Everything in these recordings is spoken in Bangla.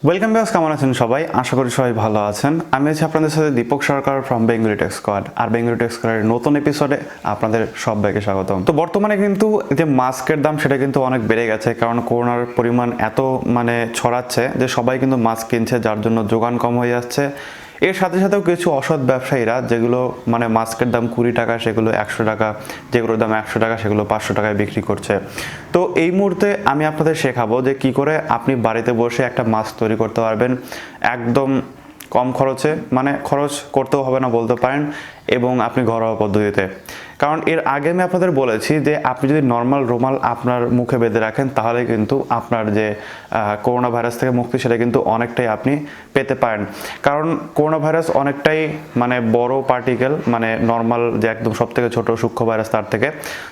ওয়েলকাম ব্যাক, কেমন আছেন সবাই? আশা করি সবাই ভালো আছেন। আমি আছি আপনাদের সাথে দীপক সরকার ফ্রম বেঙ্গলি টেক্সকোয়াড। আর বেঙ্গলি টেক্সকোয়াডের নতুন এপিসোডে আপনাদের সবাইকে স্বাগতম। তো বর্তমানে কিন্তু যে মাস্কের দাম সেটা কিন্তু অনেক বেড়ে গেছে, কারণ করোনার পরিমাণ এত ছড়াচ্ছে যে সবাই কিন্তু মাস্ক কিনছে, যার জন্য যোগান কম হয়ে যাচ্ছে। এর সাথে সাথেও কিছু অসৎ ব্যবসায়ীরা যেগুলো মাস্কের দাম 20 টাকা সেগুলো 100 টাকা, যেগুলোর দাম 100 টাকা সেগুলো 500 টাকায় বিক্রি করছে। তো এই মুহূর্তে আমি আপনাদের শেখাবো যে কি করে আপনি বাড়িতে বসে একটা মাস্ক তৈরি করতে পারবেন একদম কম খরচে, খরচ করতেও হবে না বলতে পারেন, এবং আপনি ঘরোয়া পদ্ধতিতে। কারণ এর আগে আমি আপনাদের বলেছি যে আপনি যদি নর্মাল রুমাল আপনার মুখে বেঁধে রাখেন তাহলে কিন্তু আপনার যে করোনা ভাইরাস থেকে মুক্তি সেটা কিন্তু অনেকটাই আপনি পেতে পারেন। কারণ করোনা ভাইরাস অনেকটাই বড় পার্টিকেল, নর্মাল যে একদম সব থেকে ছোটো সূক্ষ্ম ভাইরাস তার থেকে।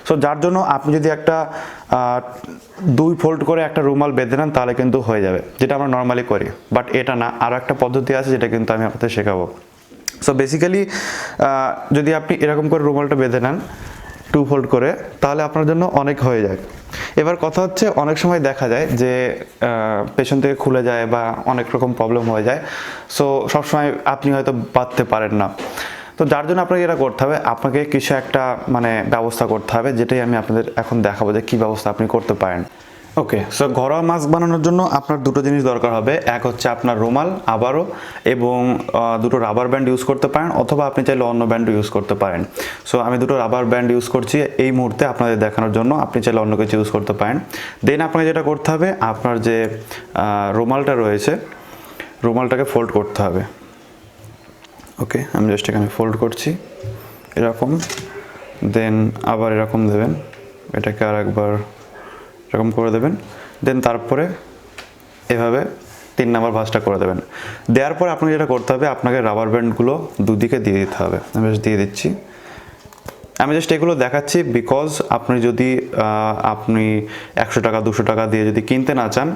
সো যার জন্য আপনি যদি একটা 2 ফোল্ড করে একটা রুমাল বেঁধে নেন তাহলে কিন্তু হয়ে যাবে, যেটা আমরা নর্মালি করি। বাট এটা না, আরও একটা পদ্ধতি আছে যেটা কিন্তু আমি আপনাদের শেখাবো। সো বেসিক্যালি যদি আপনি এরকম করে রুমালটা বেঁধে নেন 2 ফোল্ড করে, তাহলে আপনার জন্য অনেক হয়ে যায়। এবার কথা হচ্ছে, অনেক সময় দেখা যায় যে পেছন থেকে খুলে যায় বা অনেক রকম প্রবলেম হয়ে যায়। সো সবসময় আপনি হয়তো বাঁধতে পারেন না। তো যার জন্য আপনাকে এটা করতে হবে, আপনাকে কিছু একটা ব্যবস্থা করতে হবে, যেটাই আমি আপনাদের এখন দেখাবো যে কী ব্যবস্থা আপনি করতে পারেন। ওকে, সো ঘরোয়া মাস্ক বানানোর জন্য আপনার দুটো জিনিস দরকার হবে। এক হচ্ছে আপনার রুমাল আবারও, এবং দুটো রাবার ব্যান্ড ইউজ করতে পারেন, অথবা আপনি চাইলে অন্য ব্যান্ডও ইউজ করতে পারেন। সো আমি দুটো রাবার ব্যান্ড ইউজ করছি এই মুহূর্তে আপনাদের দেখানোর জন্য, আপনি চাইলে অন্য কিছু ইউজ করতে পারেন। দেন আপনাকে যেটা করতে হবে, আপনার যে রুমালটা রয়েছে রুমালটাকে ফোল্ড করতে হবে। ওকে, আমি জাস্ট এখানে ফোল্ড করছি এরকম, দেন আবার এরকম দেবেন, এটাকে আর একবার এরকম করে দেবেন, দেন তারপরে এভাবে 3 নাম্বার ভাঁজটা করে দেবেন। দেওয়ার পরে আপনাকে যেটা করতে হবে, আপনাকে রাবার ব্যান্ডগুলো দুদিকে দিয়ে দিতে হবে। আমি জাস্ট দিয়ে দিচ্ছি। আমি জাস্ট এগুলো দেখাচ্ছি বিকজ আপনি যদি আপনি 100 টাকা 200 টাকা দিয়ে যদি কিনতে না চান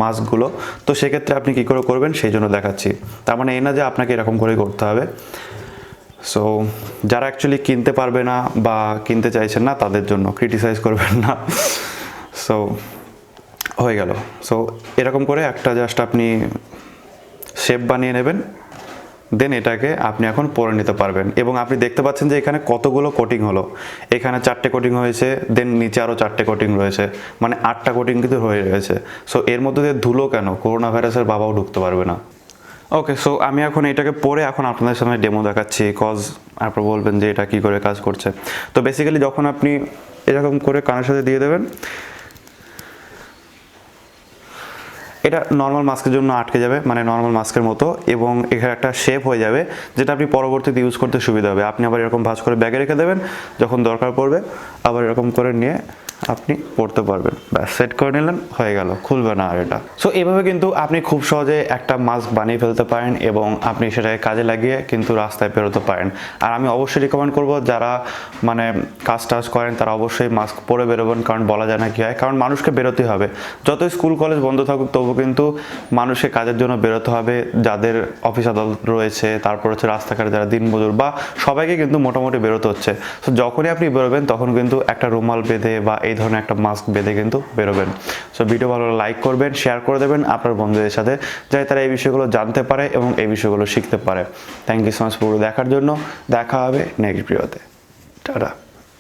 মাস্কগুলো, তো সেক্ষেত্রে আপনি কী করে করবেন সেই জন্য দেখাচ্ছি। তার এই না যে আপনাকে এরকম করেই করতে হবে। সো যারা অ্যাকচুয়ালি কিনতে পারবে না বা কিনতে চাইছেন না তাদের জন্য, ক্রিটিসাইজ করবেন না। সো হয়ে গেল। সো এরকম করে একটা জাস্ট আপনি শেপ বানিয়ে নেবেন, দেন এটাকে আপনি এখন পরে নিতে পারবেন। এবং আপনি দেখতে পাচ্ছেন যে এখানে কতগুলো কোটিং হলো। এখানে 4টে কোটিং হয়েছে, দেন নিচে আরও 4টে কোটিং রয়েছে, 8টা কোটিং কিন্তু হয়ে রয়েছে। সো এর মধ্যে দিয়ে ধুলো কেন? করোনা ভাইরাসের বাবাও ঢুকতে পারবে না। ওকে, সো আমি এখন এটাকে পরে এখন আপনাদের সামনে ডেমো দেখাচ্ছি, কজ আপনারা বলবেন যে এটা কী করে কাজ করছে। তো বেসিক্যালি যখন আপনি এরকম করে কানের সাথে দিয়ে দেবেন, এটা নর্মাল মাস্কের জন্য আটকে যাবে, নর্মাল মাস্কের মতো, এবং এখানে একটা শেপ হয়ে যাবে যেটা আপনি পরবর্তীতে ইউজ করতে সুবিধা হবে। আপনি আবার এরকম ভাঁজ করে ব্যাগে রেখে দেবেন, যখন দরকার পড়বে আবার এরকম করে নিয়ে আপনি পড়তে পারবেন। ব্যাস, সেট করে নিলেন, হয়ে গেল, খুলবে না আর এটা। সো এভাবে কিন্তু আপনি খুব সহজে একটা মাস্ক বানিয়ে ফেলতে পারেন এবং আপনি সেটাকে কাজে লাগিয়ে কিন্তু রাস্তায় বেরোতে পারেন। আর আমি অবশ্যই রিকমেন্ড করবো যারা কাজ টাজ করেন তারা অবশ্যই মাস্ক পরে বেরোবেন, কারণ বলা যায় না কী হয়। কারণ মানুষকে বেরোতে হবে, যতই স্কুল কলেজ বন্ধ থাকুক তবু কিন্তু মানুষকে কাজের জন্য বেরোতে হবে। যাদের অফিস আদালত রয়েছে, তারপর হচ্ছে রাস্তাঘাটে যারা দিনমজুর, বা সবাইকে কিন্তু মোটামুটি বেরোতে হচ্ছে। সো যখনই আপনি বেরোবেন তখন কিন্তু একটা রুমাল বেঁধে বা এই ধরনের একটা মাস্ক বেঁধে কিন্তু বেরোবেন। সো ভিডিও ভালো লাইক করবেন, শেয়ার করে দেবেন আপনার বন্ধুদের সাথে, যাতে তারা এই বিষয়গুলো জানতে পারে এবং এই বিষয়গুলো শিখতে পারে। থ্যাংক ইউ সো মাচ পুরো দেখার জন্য। দেখা হবে নেক্সট ভিডিওতে। টাটা।